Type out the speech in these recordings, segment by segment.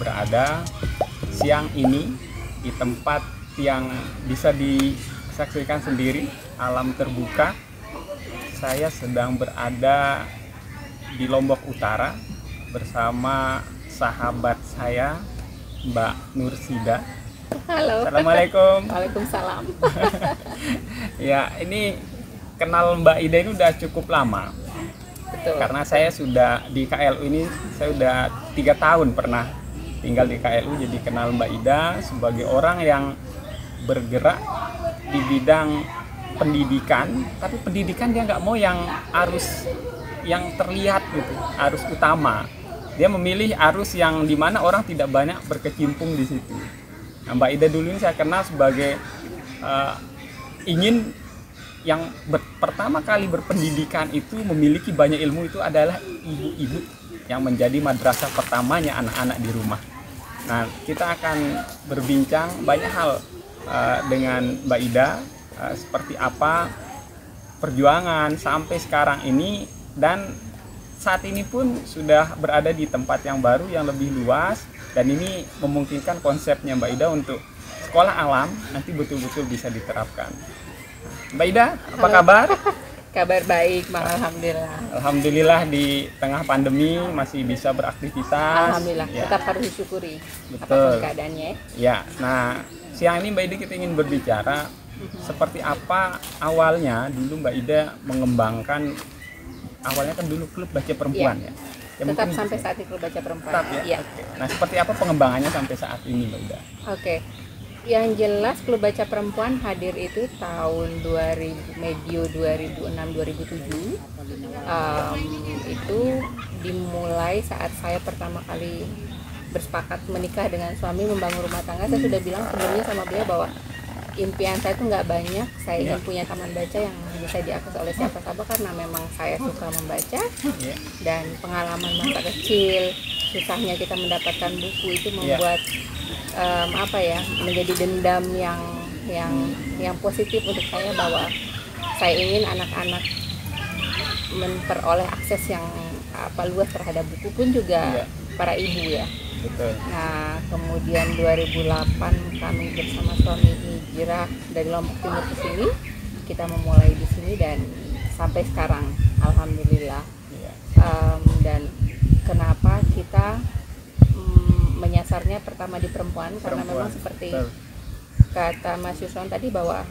berada siang ini di tempat yang bisa disaksikan sendiri, alam terbuka. Saya sedang berada di Lombok Utara bersama sahabat saya, Mbak Nursida. Halo. Assalamualaikum. Waalaikumsalam. Ya, ini kenal Mbak Ida ini udah cukup lama. Betul. Karena saya sudah di KLU ini, saya udah 3 tahun pernah tinggal di KLU, jadi kenal Mbak Ida sebagai orang yang bergerak di bidang pendidikan, tapi pendidikan dia nggak mau yang arus yang terlihat gitu, arus utama. Dia memilih arus yang dimana orang tidak banyak berkecimpung di situ. Nah, Mbak Ida dulu ini saya kenal sebagai ingin yang pertama kali berpendidikan itu, memiliki banyak ilmu, itu adalah ibu-ibu yang menjadi madrasah pertamanya anak-anak di rumah. Nah, kita akan berbincang banyak hal dengan Mbak Ida, seperti apa perjuangan sampai sekarang ini, dan saat ini pun sudah berada di tempat yang baru, yang lebih luas, dan ini memungkinkan konsepnya Mbak Ida untuk sekolah alam nanti betul-betul bisa diterapkan. Mbak Ida, apa kabar? Kabar baik, Bang. Alhamdulillah. Alhamdulillah di tengah pandemi masih bisa beraktivitas. Alhamdulillah, Ya. tetap harus disyukuri. Betul. Apapun keadaannya. Ya, nah siang ini Mbak Ida kita ingin berbicara seperti apa awalnya dulu Mbak Ida mengembangkan, awalnya kan dulu klub baca perempuan ya. Ya, Tetap mungkin sampai saat ini Klub Baca Perempuan. tetap ya. Iya. Oke. Nah, seperti apa pengembangannya sampai saat ini Mbak Ida? Oke. Yang jelas Klub Baca Perempuan hadir itu tahun 2000, medio 2006-2007. Itu dimulai saat saya pertama kali bersepakat menikah dengan suami, membangun rumah tangga. Saya sudah bilang sebelumnya sama beliau bahwa impian saya itu nggak banyak. Saya ingin punya taman baca yang bisa diakses oleh siapa-siapa, karena memang saya suka membaca. Dan pengalaman masa kecil, susahnya kita mendapatkan buku itu membuat menjadi dendam yang positif untuk saya, bahwa saya ingin anak-anak memperoleh akses yang luas terhadap buku, pun juga para ibu ya. Betul. Nah, kemudian 2008 kami bersama suami hijrah dari Lombok Timur ke sini. Kita memulai di sini dan sampai sekarang, alhamdulillah. Dan kenapa kita menyasarnya pertama di perempuan? Karena memang seperti kata Mas Yusron tadi, bahwa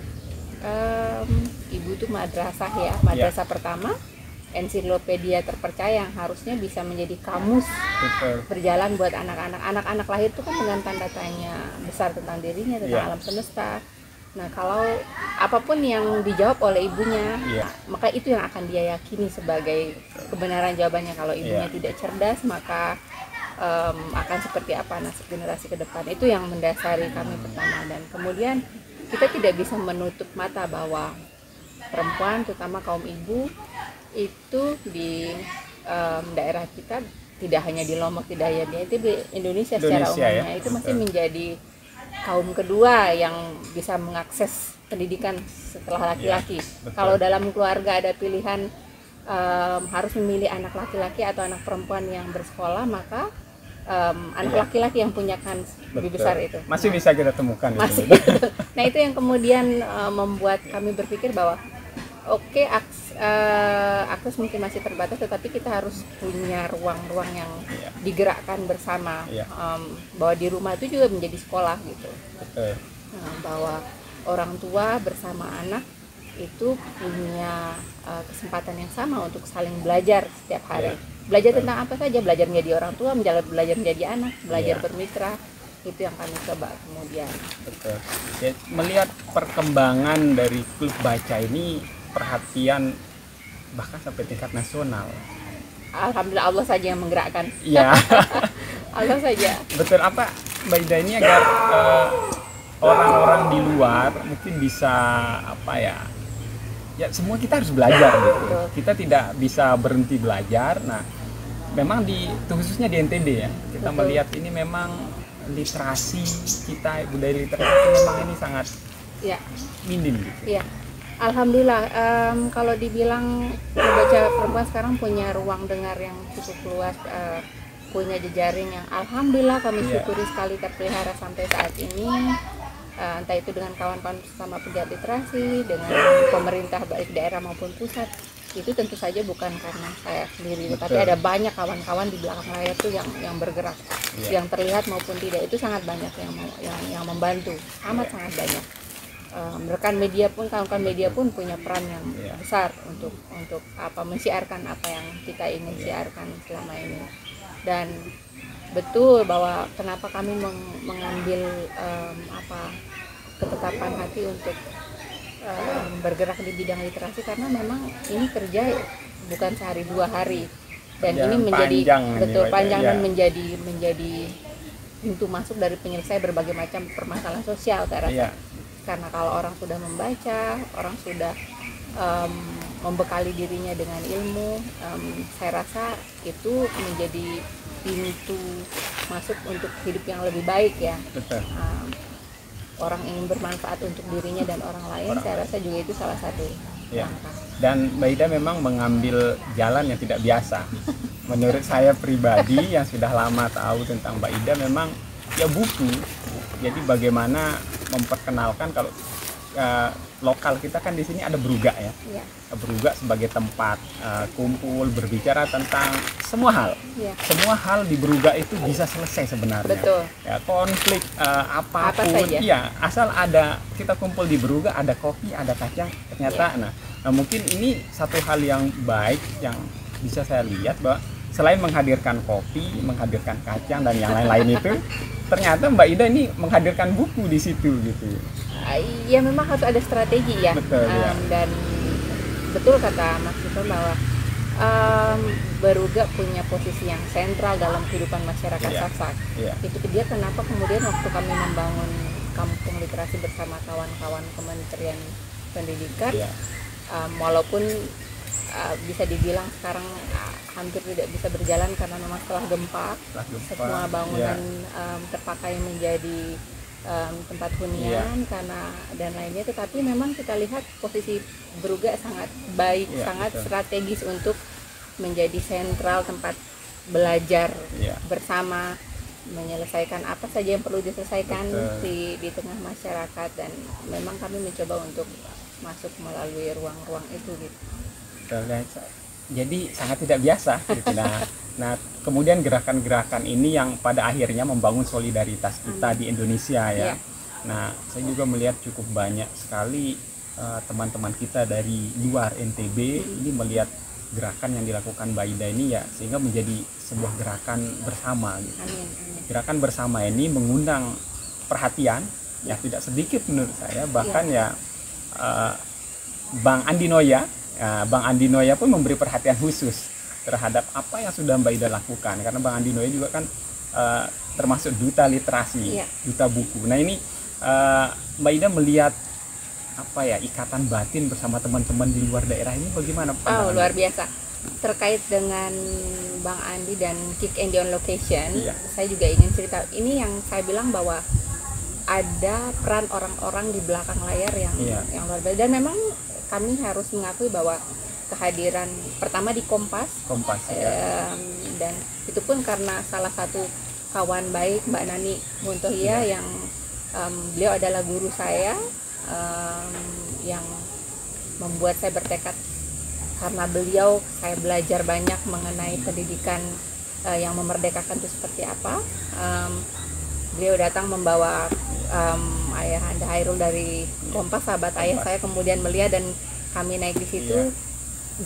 ibu itu madrasah ya, madrasah pertama, ensiklopedia terpercaya yang harusnya bisa menjadi kamus berjalan buat anak-anak. Anak-anak lahir itu kan dengan tanda tanya besar tentang dirinya, tentang alam semesta. Nah, kalau apapun yang dijawab oleh ibunya, maka itu yang akan dia yakini sebagai kebenaran jawabannya. Kalau ibunya tidak cerdas, maka akan seperti apa nasib generasi ke depan. Itu yang mendasari kami pertama. Dan kemudian kita tidak bisa menutup mata bahwa perempuan, terutama kaum ibu, itu di daerah kita, tidak hanya di Lombok, tidak hanya di Indonesia secara umumnya, itu masih menjadi kaum kedua yang bisa mengakses pendidikan setelah laki-laki. Kalau dalam keluarga ada pilihan harus memilih anak laki-laki atau anak perempuan yang bersekolah, maka anak laki-laki yang punya kans lebih besar itu. Masih bisa kita temukan. Masih. Nah, itu yang kemudian membuat kami berpikir bahwa oke, akses mungkin masih terbatas, tetapi kita harus punya ruang-ruang yang digerakkan bersama, bahwa di rumah itu juga menjadi sekolah gitu. Bahwa orang tua bersama anak itu punya kesempatan yang sama untuk saling belajar setiap hari. Belajar tentang apa saja, belajar menjadi orang tua, belajar menjadi anak, belajar bermitra. Itu yang kami coba kemudian. Betul. Ya, melihat perkembangan dari klub baca ini, perhatian bahkan sampai tingkat nasional. Alhamdulillah, Allah saja yang menggerakkan. Iya. Allah saja. Betul. Apa Mbak Ida ini agar orang-orang di luar mungkin bisa ya semua kita harus belajar gitu. Kita tidak bisa berhenti belajar. Nah, memang khususnya di NTB ya, kita melihat ini memang literasi kita, budaya literasi memang ini sangat minim gitu. Iya. Alhamdulillah, kalau dibilang baca perempuan sekarang punya ruang dengar yang cukup luas, punya jejaring yang alhamdulillah kami Iya. syukuri sekali terpelihara sampai saat ini. Entah itu dengan kawan-kawan bersama pegiat literasi, dengan pemerintah baik daerah maupun pusat, itu tentu saja bukan karena saya sendiri, Betul. tapi ada banyak kawan-kawan di belakang layar tuh yang bergerak, yang terlihat maupun tidak, itu sangat banyak yang membantu, amat sangat banyak. Rekan media pun, kawan-kawan media pun punya peran yang besar untuk mensiarkan apa yang kita ingin siarkan selama ini. Dan betul bahwa kenapa kami mengambil ketetapan hati untuk bergerak di bidang literasi, karena memang ini kerja bukan sehari dua hari, dan ini menjadi panjang dan menjadi pintu masuk dari penyelesaian berbagai macam permasalahan sosial, saya rasa. Karena kalau orang sudah membaca, orang sudah membekali dirinya dengan ilmu, saya rasa itu menjadi pintu masuk untuk hidup yang lebih baik ya. Betul. Orang ingin bermanfaat untuk dirinya dan orang lain, saya rasa juga itu salah satu langkah. Dan Mbak Ida memang mengambil jalan yang tidak biasa. Menurut saya pribadi yang sudah lama tahu tentang Mbak Ida, memang ya buku. Jadi bagaimana memperkenalkan, kalau lokal kita kan di sini ada Brugak ya. Brugak sebagai tempat kumpul berbicara tentang semua hal. Semua hal di Brugak itu bisa selesai sebenarnya. Betul. Ya, konflik apapun. Apa saja. Iya, asal ada kita kumpul di Brugak, ada kopi, ada kacang, ternyata. Nah, mungkin ini satu hal yang baik yang bisa saya lihat, bahwa selain menghadirkan kopi, menghadirkan kacang dan yang lain-lain itu, ternyata Mbak Ida ini menghadirkan buku di situ gitu. Ya memang harus ada strategi ya. Betul, dan betul kata Mas Yusuf bahwa Brugak punya posisi yang sentral dalam kehidupan masyarakat Sasak. Itu dia kenapa kemudian waktu kami membangun kampung literasi bersama kawan-kawan Kementerian Pendidikan, walaupun bisa dibilang sekarang hampir tidak bisa berjalan karena memang setelah gempa semua bangunan terpakai menjadi tempat hunian karena dan lainnya, tetapi memang kita lihat posisi Brugak sangat baik, sangat strategis untuk menjadi sentral tempat belajar bersama, menyelesaikan apa saja yang perlu diselesaikan di tengah masyarakat, dan memang kami mencoba untuk masuk melalui ruang-ruang itu gitu. Jadi sangat tidak biasa gitu. Nah, kemudian gerakan-gerakan ini yang pada akhirnya membangun solidaritas kita di Indonesia ya. Nah, saya juga melihat cukup banyak sekali teman-teman kita dari luar NTB ini melihat gerakan yang dilakukan Mbak Ida ini ya, sehingga menjadi sebuah gerakan bersama gitu. Gerakan bersama ini mengundang perhatian yang tidak sedikit menurut saya, bahkan Bang Andi Noya pun memberi perhatian khusus terhadap apa yang sudah Mbak Ida lakukan, karena Bang Andi Noya juga kan termasuk duta literasi, duta buku. Nah ini Mbak Ida melihat apa ya, ikatan batin bersama teman-teman di luar daerah ini bagaimana? Luar biasa. Terkait dengan Bang Andi dan Kick Andy on Location, saya juga ingin cerita. Ini yang saya bilang bahwa ada peran orang-orang di belakang layar yang luar biasa, dan memang kami harus mengakui bahwa kehadiran pertama di Kompas dan itu pun karena salah satu kawan baik, Mbak Nani Muntohia, yang beliau adalah guru saya, yang membuat saya bertekad. Karena beliau saya belajar banyak mengenai pendidikan yang memerdekakan itu seperti apa. Beliau datang membawa Ayahanda Hairul dari Kompas, sahabat ayah saya, kemudian melihat dan kami naik di situ.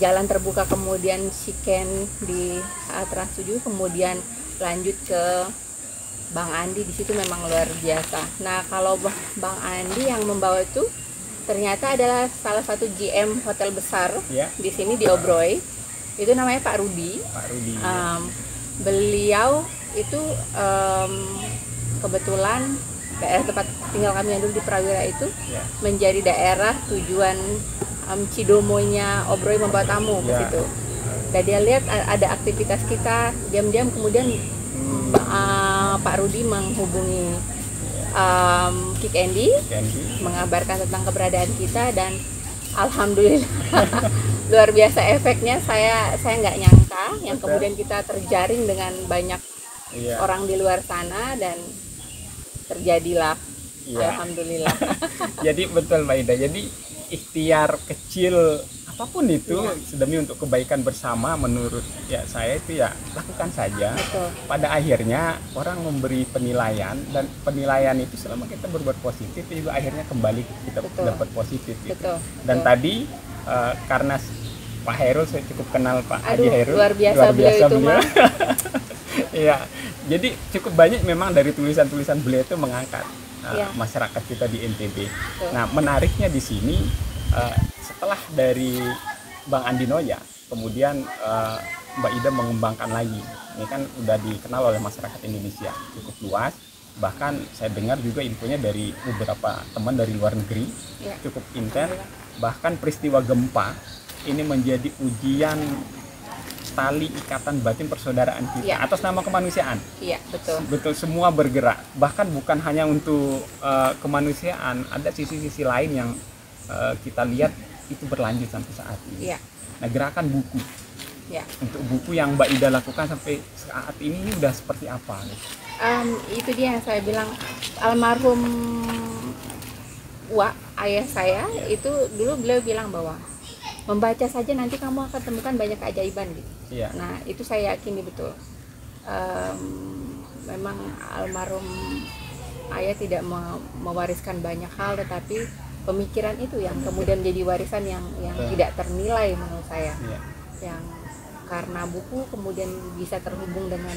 Jalan terbuka, kemudian Shiken di Trans 7, kemudian lanjut ke Bang Andi. Di situ memang luar biasa. Nah, kalau Bang Andi yang membawa itu ternyata adalah salah satu GM hotel besar di sini di Obroy. Itu namanya Pak Rudi. Beliau itu kebetulan daerah tempat tinggal kami yang dulu di Prawira itu menjadi daerah tujuan Cidomonya Obroy membawa tamu ke situ. Dan dia lihat ada aktivitas kita, diam-diam kemudian Pak Rudi menghubungi Kick Andy, mengabarkan tentang keberadaan kita, dan alhamdulillah luar biasa efeknya. Saya nggak nyangka yang kemudian kita terjaring dengan banyak orang di luar sana, dan terjadilah. Alhamdulillah. Jadi betul Mbak Ida, jadi ikhtiar kecil apapun itu demi untuk kebaikan bersama, menurut saya itu lakukan saja. Betul. Pada akhirnya orang memberi penilaian, dan penilaian itu selama kita berbuat positif juga akhirnya kembali kita dapat positif gitu. Betul. Dan tadi karena Pak Hairul, saya cukup kenal Pak Haji Hairul, luar biasa beliau itu mah. Iya, jadi cukup banyak memang dari tulisan-tulisan beliau itu mengangkat masyarakat kita di NTB. Nah, menariknya di sini setelah dari Bang Andi Noya, kemudian Mbak Ida mengembangkan lagi. Ini kan udah dikenal oleh masyarakat Indonesia cukup luas. Bahkan saya dengar juga infonya dari beberapa teman dari luar negeri, cukup intens. Bahkan peristiwa gempa ini menjadi ujian tali ikatan batin persaudaraan kita atas nama kemanusiaan. Iya, betul. Betul, semua bergerak. Bahkan bukan hanya untuk kemanusiaan, ada sisi-sisi lain yang kita lihat itu berlanjut sampai saat ini. Nah, gerakan buku. Untuk buku yang Mbak Ida lakukan sampai saat ini udah seperti apa? Itu dia yang saya bilang, almarhum ayah saya itu dulu beliau bilang bahwa membaca saja nanti kamu akan temukan banyak keajaiban gitu. Nah, itu saya yakini betul. Memang almarhum ayah tidak mewariskan banyak hal, tetapi pemikiran itu yang kemudian menjadi warisan yang tidak ternilai menurut saya. Yang karena buku kemudian bisa terhubung dengan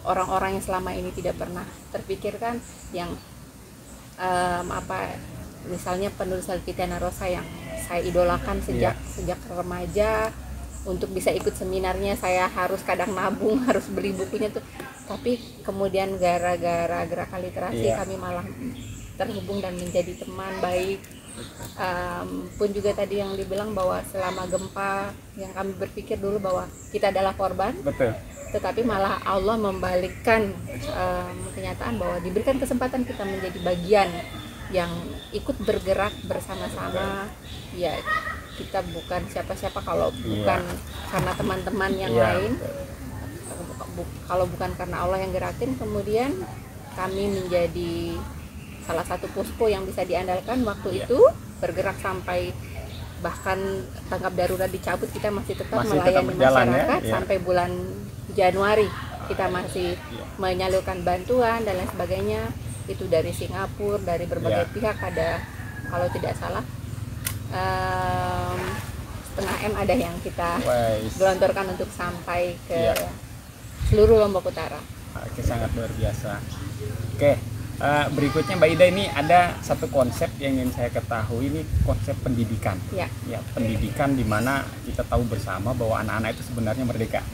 orang-orang yang selama ini tidak pernah terpikirkan, yang misalnya penulis Alvitiana Rosa yang saya idolakan sejak remaja. Untuk bisa ikut seminarnya saya harus kadang nabung, harus beli bukunya tuh. Tapi kemudian gara-gara gerakan literasi kami malah terhubung dan menjadi teman baik. Pun juga tadi yang dibilang bahwa selama gempa, yang kami berpikir dulu bahwa kita adalah korban. Betul. Tetapi malah Allah membalikkan kenyataan bahwa diberikan kesempatan kita menjadi bagian yang ikut bergerak bersama-sama. Kita bukan siapa-siapa kalau bukan karena teman-teman yang lain. Kalau bukan karena Allah yang gerakin, kemudian kami menjadi salah satu posko yang bisa diandalkan waktu itu, bergerak sampai bahkan tanggap darurat dicabut, kita masih tetap melayani masyarakat sampai bulan Januari. Kita masih menyalurkan bantuan dan lain sebagainya. Itu dari Singapura, dari berbagai pihak, ada kalau tidak salah 0,5 M ada yang kita gelontorkan untuk sampai ke seluruh Lombok Utara. Oke, sangat luar biasa. Oke, berikutnya Mbak Ida, ini ada satu konsep yang ingin saya ketahui, ini konsep pendidikan. Pendidikan di mana kita tahu bersama bahwa anak-anak itu sebenarnya merdeka.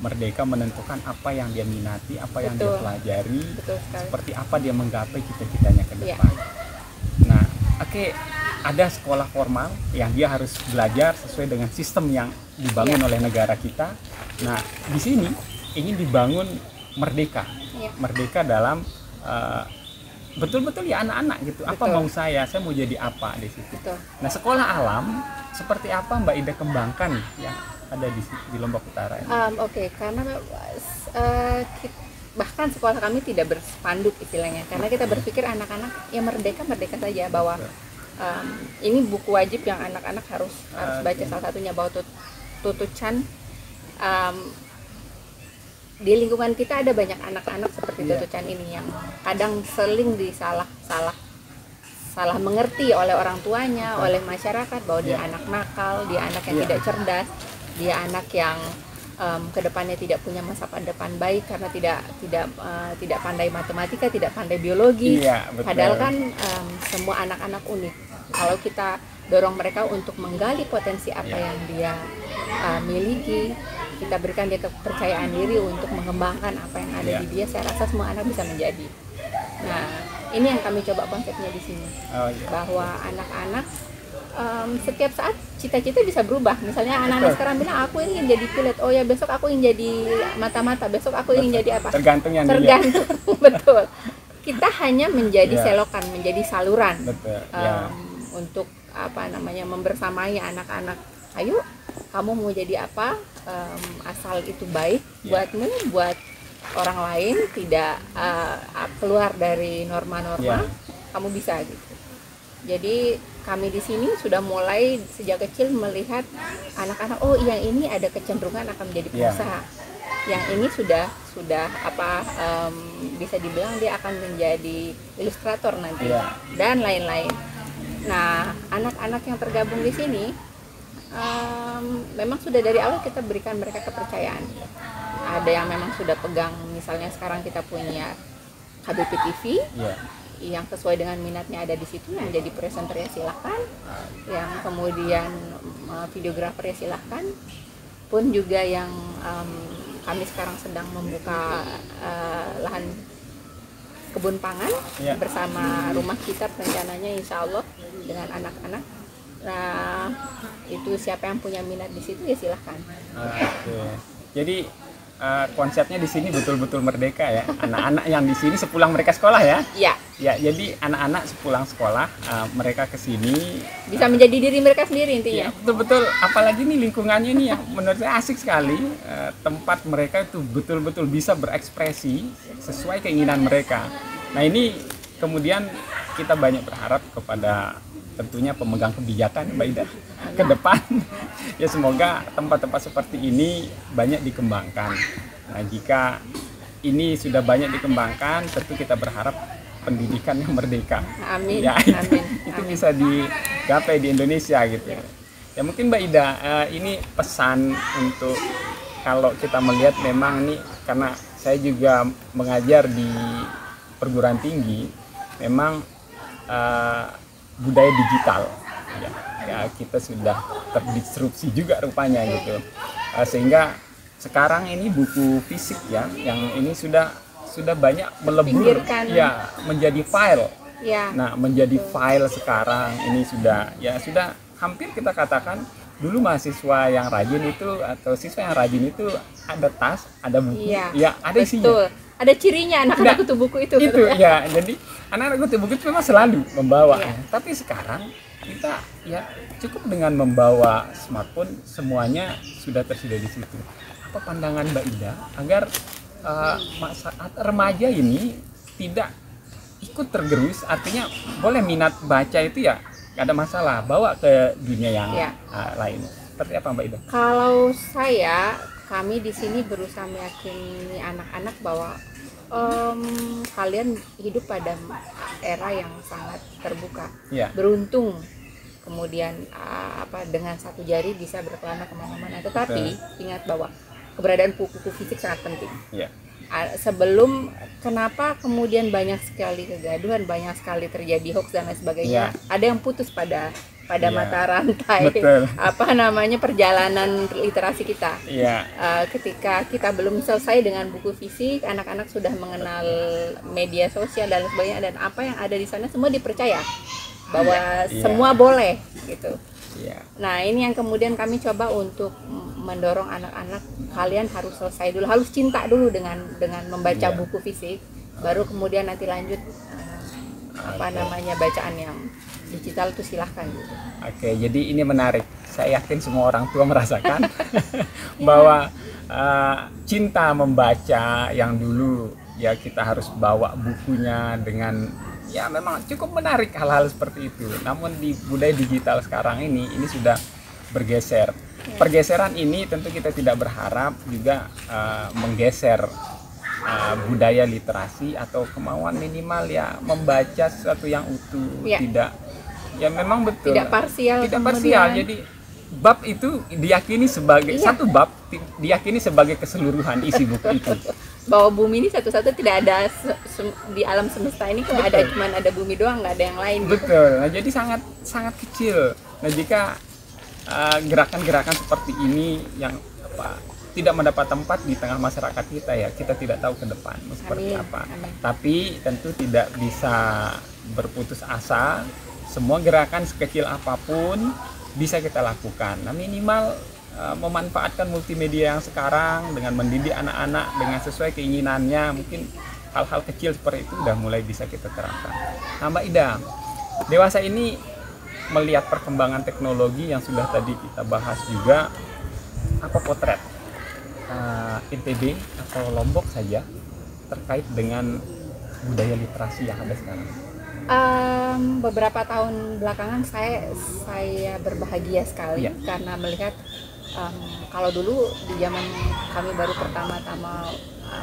Merdeka menentukan apa yang dia minati, apa yang dia pelajari, seperti apa dia menggapai cita-citanya ke depan. Nah, ada sekolah formal yang dia harus belajar sesuai dengan sistem yang dibangun oleh negara kita. Nah, di sini ingin dibangun merdeka. Merdeka dalam betul-betul anak-anak gitu. Apa mau saya mau jadi apa di situ. Nah, sekolah alam seperti apa Mbak Ida kembangkan yang ada di Lombok Utara ini? Karena bahkan sekolah kami tidak berspanduk istilahnya, karena kita berpikir anak-anak merdeka saja, bahwa ini buku wajib yang anak-anak harus baca. Salah satunya bahwa Tutut Chan. Di lingkungan kita ada banyak anak-anak seperti Tutut Chan ini yang kadang seling salah mengerti oleh orang tuanya, oleh masyarakat, bahwa dia anak nakal, dia anak yang tidak cerdas, dia anak yang kedepannya tidak punya masa depan baik karena tidak pandai matematika, tidak pandai biologi. Padahal kan semua anak-anak unik. Kalau kita dorong mereka untuk menggali potensi apa yang dia miliki, kita berikan dia kepercayaan diri untuk mengembangkan apa yang ada di dia, saya rasa semua anak bisa menjadi. Nah, ini yang kami coba konsepnya di sini, bahwa anak-anak setiap saat cita-cita bisa berubah. Misalnya anak-anak sekarang bilang aku ingin jadi pilot, besok aku ingin jadi mata-mata, besok aku ingin jadi apa? Tergantung. Betul. Kita hanya menjadi selokan, menjadi saluran untuk membersamai anak-anak. Ayo, kamu mau jadi apa? Asal itu baik buatmu, buat orang lain, tidak keluar dari norma-norma, kamu bisa gitu. Jadi kami di sini sudah mulai sejak kecil melihat anak-anak, oh yang ini ada kecenderungan akan menjadi pengusaha, yang ini sudah bisa dibilang dia akan menjadi ilustrator nanti, dan lain-lain. Nah, anak-anak yang tergabung di sini memang sudah dari awal kita berikan mereka kepercayaan. Ada yang memang sudah pegang, misalnya sekarang kita punya HBP TV yang sesuai dengan minatnya ada di situ, yang jadi presenter ya silahkan, yang kemudian videografer ya silahkan, pun juga yang kami sekarang sedang membuka lahan kebun pangan bersama rumah kita rencananya insya Allah dengan anak-anak. Nah, itu siapa yang punya minat di situ ya silahkan. Jadi konsepnya di sini betul-betul merdeka ya. Anak-anak yang di sini sepulang mereka sekolah ya. Ya, jadi anak-anak sepulang sekolah mereka ke sini bisa menjadi diri mereka sendiri intinya. Betul-betul, apalagi nih lingkungannya nih yang menurut saya asik sekali. Tempat mereka itu betul-betul bisa berekspresi sesuai keinginan mereka. Nah, ini kemudian kita banyak berharap kepada tentunya pemegang kebijakan Mbak Ida ke depan ya, semoga tempat-tempat seperti ini banyak dikembangkan. Nah, jika ini sudah banyak dikembangkan, tentu kita berharap pendidikan yang merdeka. Amin. Ya, itu bisa digapai di Indonesia gitu. Ya mungkin Mbak Ida, ini pesan untuk kalau kita melihat memang nih, karena saya juga mengajar di perguruan tinggi, memang budaya digital ya kita sudah terdisrupsi juga rupanya gitu, sehingga sekarang ini buku fisik ya yang ini sudah banyak melebur ya menjadi file. Nah, menjadi file sekarang ini sudah hampir kita katakan dulu mahasiswa yang rajin itu atau siswa yang rajin itu ada tas, ada buku, ada isinya. Ada cirinya anak-anak kutu buku itu ya. Jadi anak-anak kutu buku itu memang selalu membawa. Tapi sekarang kita ya cukup dengan membawa smartphone, semuanya sudah tersedia di situ. Apa pandangan Mbak Ida agar remaja ini tidak ikut tergerus? Artinya boleh minat baca itu ya nggak ada masalah, bawa ke dunia yang lain. Seperti apa Mbak Ida? Kalau kami di sini berusaha meyakini anak-anak bahwa kalian hidup pada era yang sangat terbuka, beruntung, kemudian dengan satu jari bisa berkelana kemana-mana. Tetapi ingat bahwa keberadaan buku fisik sangat penting. Sebelum, kenapa kemudian banyak sekali kegaduhan, banyak sekali terjadi hoax dan lain sebagainya, ada yang putus pada mata rantai perjalanan literasi kita. Ketika kita belum selesai dengan buku fisik, anak-anak sudah mengenal media sosial dan sebagainya, dan apa yang ada di sana semua dipercaya bahwa semua boleh gitu. Nah, ini yang kemudian kami coba untuk mendorong anak-anak, kalian harus selesai dulu, harus cinta dulu dengan membaca buku fisik, baru kemudian nanti lanjut bacaan yang digital itu silahkan gitu. Jadi ini menarik. Saya yakin semua orang tua merasakan bahwa cinta membaca yang dulu ya kita harus bawa bukunya dengan ya memang cukup menarik hal-hal seperti itu. Namun di budaya digital sekarang ini sudah bergeser. Pergeseran ini tentu kita tidak berharap juga menggeser budaya literasi atau kemauan minimal ya membaca sesuatu yang utuh, tidak ya memang betul tidak parsial. Jadi bab itu diyakini sebagai satu bab, diyakini sebagai keseluruhan isi buku itu. Bahwa bumi ini satu-satu, tidak ada di alam semesta ini kok ada cuman ada bumi doang, nggak ada yang lain. Betul. Nah, jadi sangat kecil. Nah, jika gerakan-gerakan seperti ini yang tidak mendapat tempat di tengah masyarakat kita ya, kita tidak tahu ke depan seperti apa. Tapi tentu tidak bisa berputus asa. Semua gerakan sekecil apapun bisa kita lakukan. Nah, minimal memanfaatkan multimedia yang sekarang dengan mendidik anak-anak dengan sesuai keinginannya, mungkin hal-hal kecil seperti itu udah mulai bisa kita terapkan. Nah, Mbak Ida, dewasa ini melihat perkembangan teknologi yang sudah tadi kita bahas juga, apa potret NTB atau Lombok saja terkait dengan budaya literasi yang ada sekarang? Beberapa tahun belakangan saya berbahagia sekali karena melihat kalau dulu di zaman kami baru pertama-tama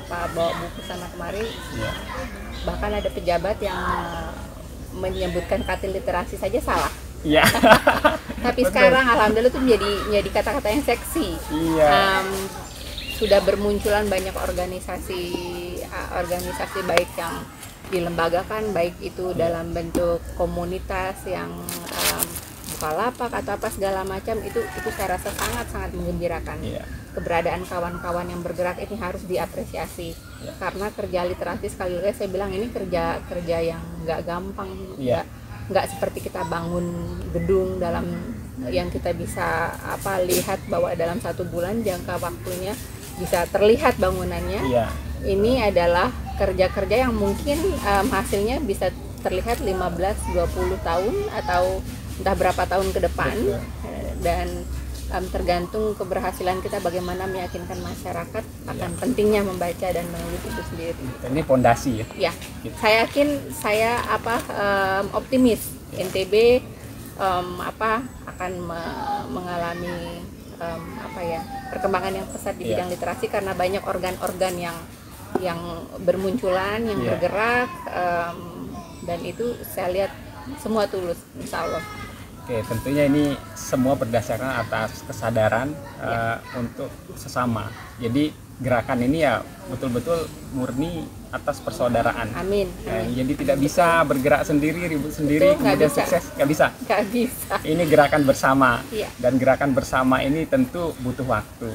bawa buku sana kemari, bahkan ada pejabat yang menyebutkan kata literasi saja salah. Iya. Tapi sekarang alhamdulillah itu menjadi kata-kata yang seksi. Iya. Sudah bermunculan banyak organisasi baik yang dilembagakan, baik itu dalam bentuk komunitas yang Bukalapak atau apa segala macam, itu saya rasa sangat menggembirakan. Keberadaan kawan-kawan yang bergerak ini harus diapresiasi, karena kerja literasi, sekali lagi saya bilang, ini kerja yang nggak gampang, nggak seperti kita bangun gedung dalam yang kita bisa lihat bahwa dalam 1 bulan jangka waktunya bisa terlihat bangunannya. Ini adalah kerja-kerja yang mungkin hasilnya bisa terlihat 15-20 tahun atau entah berapa tahun ke depan. Dan tergantung keberhasilan kita bagaimana meyakinkan masyarakat akan pentingnya membaca dan menulis itu sendiri. Ini fondasi ya. Saya yakin, optimis NTB akan mengalami perkembangan yang pesat di bidang literasi, karena banyak organ-organ yang bermunculan, yang bergerak, dan itu saya lihat semua tulus, insya Allah. Oke, tentunya ini semua berdasarkan atas kesadaran untuk sesama. Jadi gerakan ini ya betul-betul murni atas persaudaraan. Amin. Jadi tidak bisa bergerak sendiri, ribut sendiri, kemudian sukses, nggak bisa. Nggak bisa. Ini gerakan bersama. Dan gerakan bersama ini tentu butuh waktu.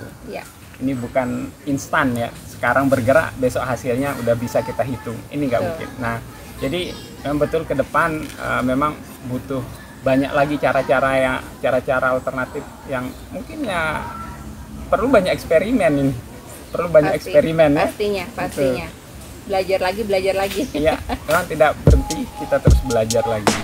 Ini bukan instan ya. Sekarang bergerak, besok hasilnya udah bisa kita hitung. Ini nggak mungkin. Nah, jadi memang betul ke depan memang butuh banyak lagi cara-cara alternatif yang mungkin ya perlu banyak eksperimen ini. Perlu banyak eksperimen ya. Pastinya. Belajar lagi. Iya, memang tidak berhenti, kita terus belajar lagi.